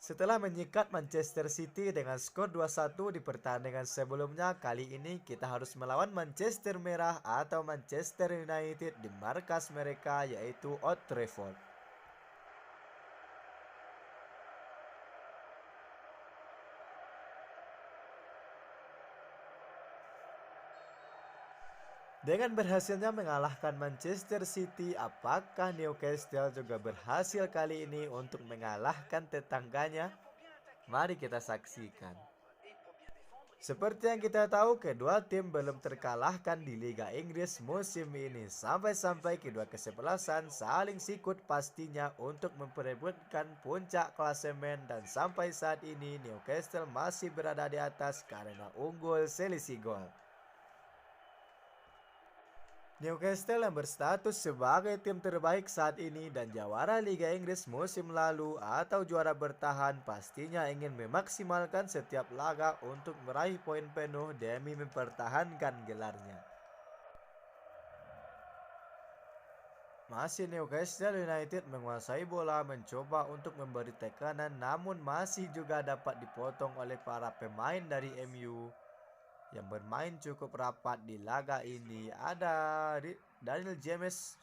Setelah menyikat Manchester City dengan skor 2-1 di pertandingan sebelumnya, kali ini kita harus melawan Manchester Merah atau Manchester United di markas mereka yaitu Old Trafford. Dengan berhasilnya mengalahkan Manchester City, apakah Newcastle juga berhasil kali ini untuk mengalahkan tetangganya? Mari kita saksikan. Seperti yang kita tahu, kedua tim belum terkalahkan di Liga Inggris musim ini. Sampai-sampai kedua kesebelasan saling sikut pastinya untuk memperebutkan puncak klasemen, dan sampai saat ini Newcastle masih berada di atas karena unggul selisih gol. Newcastle yang berstatus sebagai tim terbaik saat ini dan jawara Liga Inggris musim lalu atau juara bertahan pastinya ingin memaksimalkan setiap laga untuk meraih poin penuh demi mempertahankan gelarnya. Masih Newcastle United menguasai bola, mencoba untuk memberi tekanan, namun masih juga dapat dipotong oleh para pemain dari MU yang bermain cukup rapat di laga ini. Ada Daniel James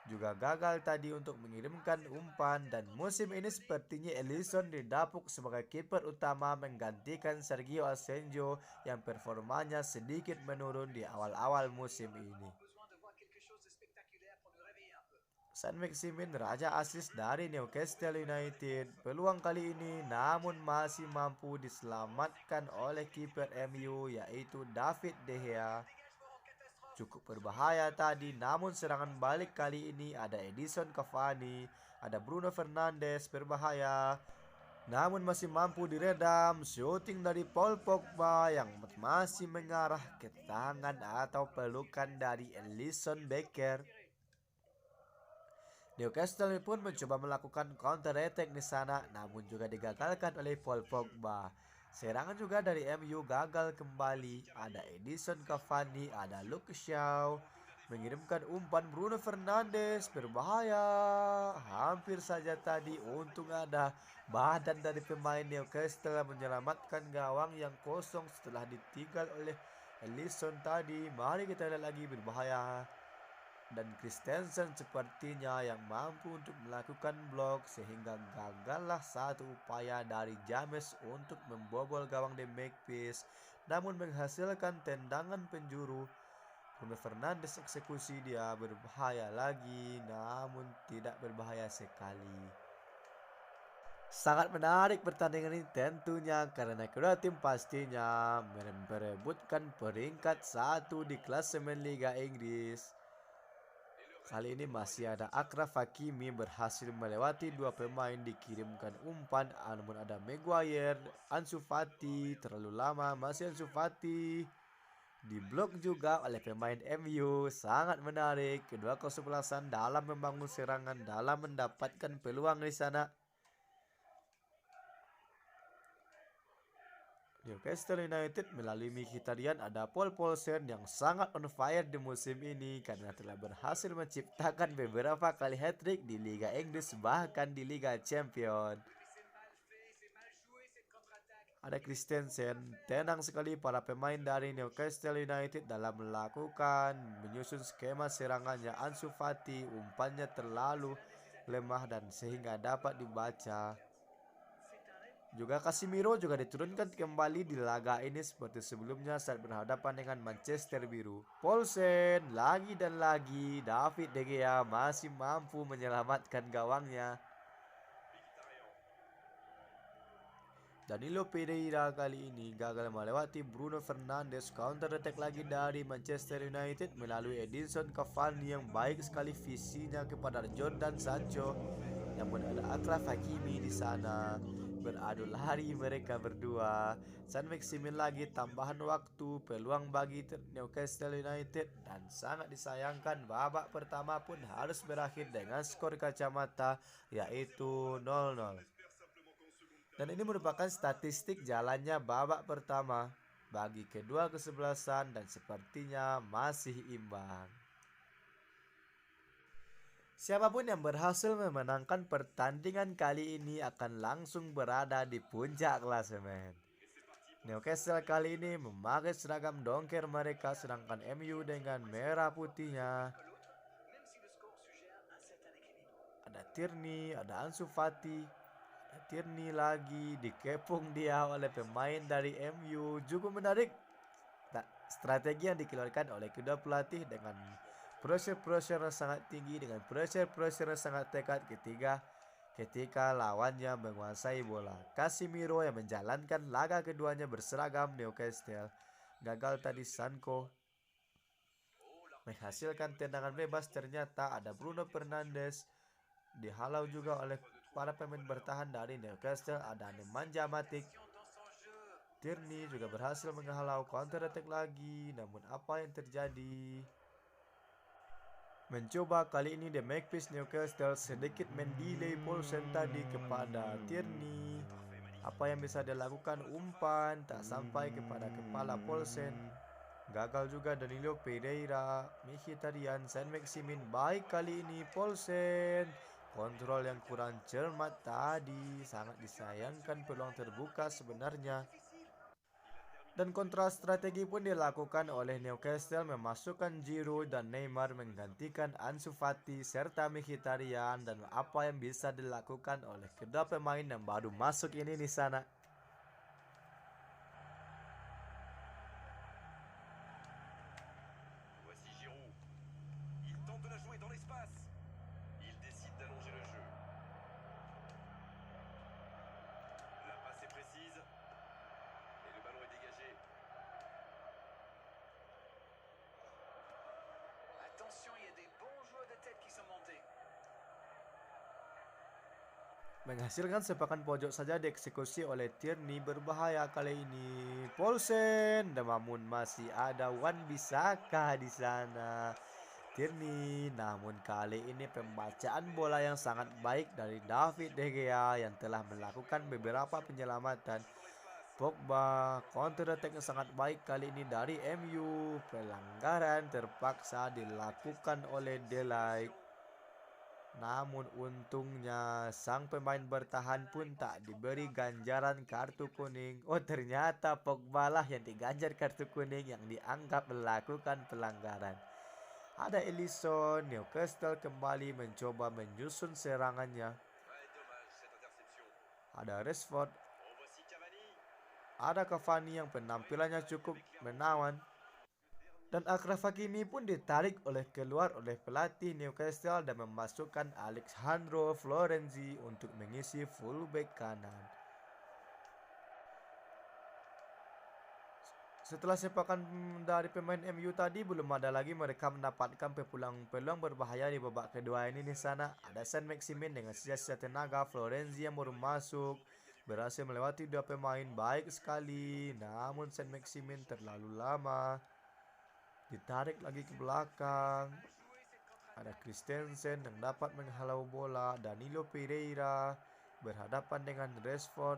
juga gagal tadi untuk mengirimkan umpan, dan musim ini sepertinya Alisson didapuk sebagai kiper utama menggantikan Sergio Asenjo yang performanya sedikit menurun di awal-awal musim ini. Saint-Maximin raja assist dari Newcastle United. Peluang kali ini namun masih mampu diselamatkan oleh kiper MU yaitu David De Gea. Cukup berbahaya tadi, namun serangan balik kali ini ada Edison Cavani, ada Bruno Fernandes berbahaya, namun masih mampu diredam. Shooting dari Paul Pogba yang masih mengarah ke tangan atau pelukan dari Alisson Becker. Newcastle pun mencoba melakukan counter attack di sana, namun juga digagalkan oleh Paul Pogba. Serangan juga dari MU gagal kembali. Ada Edison Cavani, ada Luke Shaw mengirimkan umpan. Bruno Fernandes berbahaya. Hampir saja tadi, untung ada badan dari pemain Newcastle menyelamatkan gawang yang kosong setelah ditinggal oleh Alisson tadi. Mari kita lihat lagi, berbahaya. Dan Christensen sepertinya yang mampu untuk melakukan blok sehingga gagallah satu upaya dari James untuk membobol gawang The Magpies, namun menghasilkan tendangan penjuru. Bruno Fernandes eksekusi, dia berbahaya lagi namun tidak berbahaya sekali. Sangat menarik pertandingan ini tentunya karena kedua tim pastinya memperebutkan peringkat 1 di klasemen Liga Inggris. Kali ini masih ada Achraf Hakimi berhasil melewati dua pemain, dikirimkan umpan, namun ada Maguire, Ansu Fati terlalu lama, masih Ansu Fati diblok juga oleh pemain MU. Sangat menarik kedua kesebelasan dalam membangun serangan, dalam mendapatkan peluang di sana. Newcastle United melalui Mkhitaryan, ada Paul Paulsen yang sangat on fire di musim ini karena telah berhasil menciptakan beberapa kali hat-trick di Liga Inggris bahkan di Liga Champions. Ada Christensen, tenang sekali para pemain dari Newcastle United dalam melakukan menyusun skema serangannya. Ansu Fati umpannya terlalu lemah dan sehingga dapat dibaca. Juga Casemiro juga diturunkan kembali di laga ini seperti sebelumnya saat berhadapan dengan Manchester Biru. Paulsen lagi dan lagi, David De Gea masih mampu menyelamatkan gawangnya. Danilo Pereira kali ini gagal melewati Bruno Fernandes. Counter attack lagi dari Manchester United melalui Edinson Cavani yang baik sekali visinya kepada Jordan Sancho. Namun ada Achraf Hakimi di sana. Beradu lari mereka berdua. Saint-Maximin lagi, tambahan waktu, peluang bagi Newcastle United, dan sangat disayangkan babak pertama pun harus berakhir dengan skor kacamata yaitu 0-0. Dan ini merupakan statistik jalannya babak pertama bagi kedua kesebelasan dan sepertinya masih imbang. Siapapun yang berhasil memenangkan pertandingan kali ini akan langsung berada di puncak klasemen. Newcastle kali ini memakai seragam dongker mereka, sedangkan MU dengan merah putihnya. Ada Tierney, ada Ansu Fati, ada Tierney lagi, dikepung dia oleh pemain dari MU. Cukup menarik strategi yang dikeluarkan oleh kedua pelatih dengan pressure yang sangat tinggi, dengan pressure yang sangat tekat ketika lawannya menguasai bola. Casemiro yang menjalankan laga keduanya berseragam Newcastle. Gagal tadi Sancho menghasilkan tendangan bebas, ternyata ada Bruno Fernandes dihalau juga oleh para pemain bertahan dari Newcastle. Ada Nemanja Matic. Tierney juga berhasil menghalau counter attack lagi. Namun apa yang terjadi? Mencoba kali ini The Magpies Newcastle sedikit mendelay Paulsen tadi kepada Tierney. Apa yang bisa dilakukan, umpan tak sampai kepada kepala Paulsen. Gagal juga Danilo Pereira, Mkhitaryan, Saint-Maximin. Baik kali ini Paulsen. Kontrol yang kurang cermat tadi, sangat disayangkan peluang terbuka sebenarnya. Dan kontra strategi pun dilakukan oleh Newcastle, memasukkan Giroud dan Neymar menggantikan Ansu Fati serta Mkhitaryan. Dan apa yang bisa dilakukan oleh kedua pemain yang baru masuk ini di sana? Voici Giroud. Il tente de la jouer dans l'espace. Il décide d'allonger le jeu. La passe est précise. Et le ballon est dégagé. Attention, il y a des bons joueurs de tête qui sont montés. Menghasilkan sepakan pojok saja dieksekusi oleh Tierney. Berbahaya kali ini Paulsen, namun masih ada Wan-Bissaka di sana. Tierney, namun kali ini pembacaan bola yang sangat baik dari David De Gea yang telah melakukan beberapa penyelamatan. Pogba, counter attack yang sangat baik kali ini dari MU. Pelanggaran terpaksa dilakukan oleh Delight. Namun untungnya sang pemain bertahan pun tak diberi ganjaran kartu kuning. Oh, ternyata Pogba lah yang diganjar kartu kuning yang dianggap melakukan pelanggaran. Ada Alisson. Newcastle kembali mencoba menyusun serangannya. Ada Rashford. Ada Cavani yang penampilannya cukup menawan. Dan Achraf Hakimi pun ditarik keluar oleh pelatih Newcastle dan memasukkan Alexandro Florenzi untuk mengisi fullback kanan. Setelah sepakan dari pemain MU tadi, belum ada lagi mereka mendapatkan peluang berbahaya di babak kedua ini. Di sana ada Saint-Maximin dengan sisa-sisa tenaga. Florenzi yang baru masuk berhasil melewati dua pemain baik sekali, namun Saint-Maximin terlalu lama. Ditarik lagi ke belakang. Ada Christensen yang dapat menghalau bola. Danilo Pereira berhadapan dengan Rashford.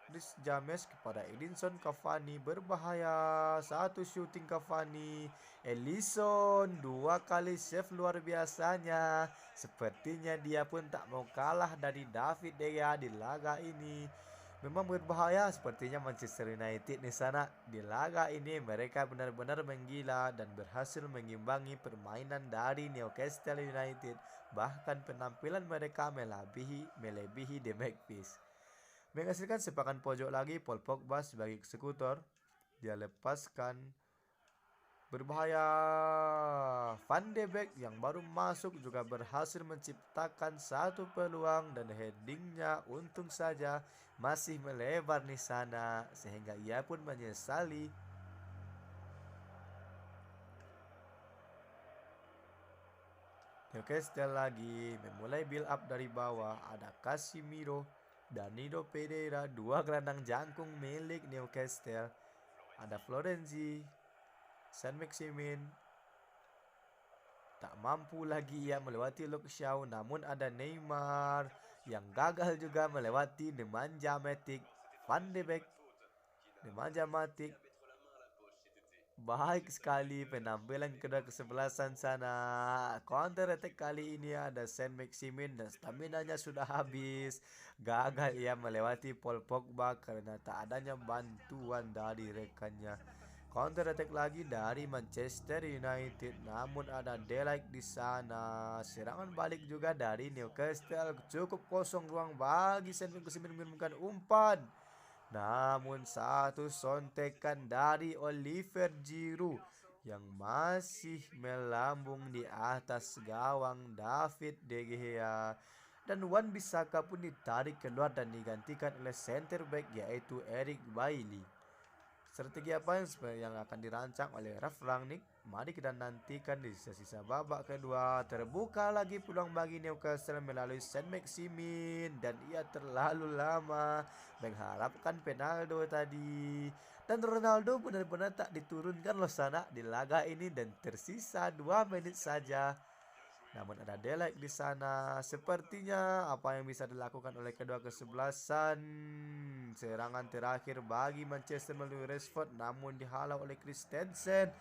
Chris James kepada Edinson Cavani, berbahaya. Satu shooting Cavani. Alisson dua kali save luar biasanya. Sepertinya dia pun tak mau kalah dari David De Gea di laga ini. Memang berbahaya sepertinya Manchester United di sana. Di laga ini mereka benar-benar menggila dan berhasil mengimbangi permainan dari Newcastle United. Bahkan penampilan mereka melebihi The Magpies. Menghasilkan sepakan pojok lagi, Paul Pogba sebagai eksekutor. Dia lepaskan. Berbahaya. Van de Beek yang baru masuk juga berhasil menciptakan satu peluang dan headingnya untung saja masih melebar di sana sehingga ia pun menyesali. Newcastle lagi memulai build up dari bawah. Ada Casemiro, Danilo Pereira, dua gelandang jangkung milik Newcastle. Ada Florenzi, Saint-Maximin. Tak mampu lagi ia melewati Luke Shaw, namun ada Neymar yang gagal juga melewati Nemanja Matic. Van de Beek, Nemanja Matic. Baik sekali penampilan kedua kesebelasan sana. Counter attack kali ini ada Saint Maximin dan stamina-nya sudah habis. Gagal ia melewati Paul Pogba karena tak adanya bantuan dari rekannya. Counter attack lagi dari Manchester United, namun ada Delight di sana. Serangan balik juga dari Newcastle, cukup kosong ruang bagi Saint Maximin mengirimkan umpan. Namun satu sontekan dari Oliver Giroud yang masih melambung di atas gawang David De Gea. Dan Wan Bissaka pun ditarik keluar dan digantikan oleh center back yaitu Eric Bailly. Strategi apa yang akan dirancang oleh Ralf Rangnick? Mari kita nantikan di sisa-sisa babak kedua. Terbuka lagi peluang bagi Newcastle melalui Saint Maximin dan ia terlalu lama mengharapkan Penaldo tadi. Dan Ronaldo benar-benar tak diturunkan loh sana di laga ini dan tersisa 2 menit saja. Namun ada Delight di sana. Sepertinya apa yang bisa dilakukan oleh kedua kesebelasan. Serangan terakhir bagi Manchester melalui Rashford namun dihalau oleh Christensen.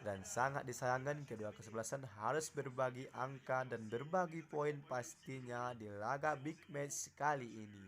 Dan sangat disayangkan kedua kesebelasan harus berbagi angka dan berbagi poin pastinya di laga big match kali ini.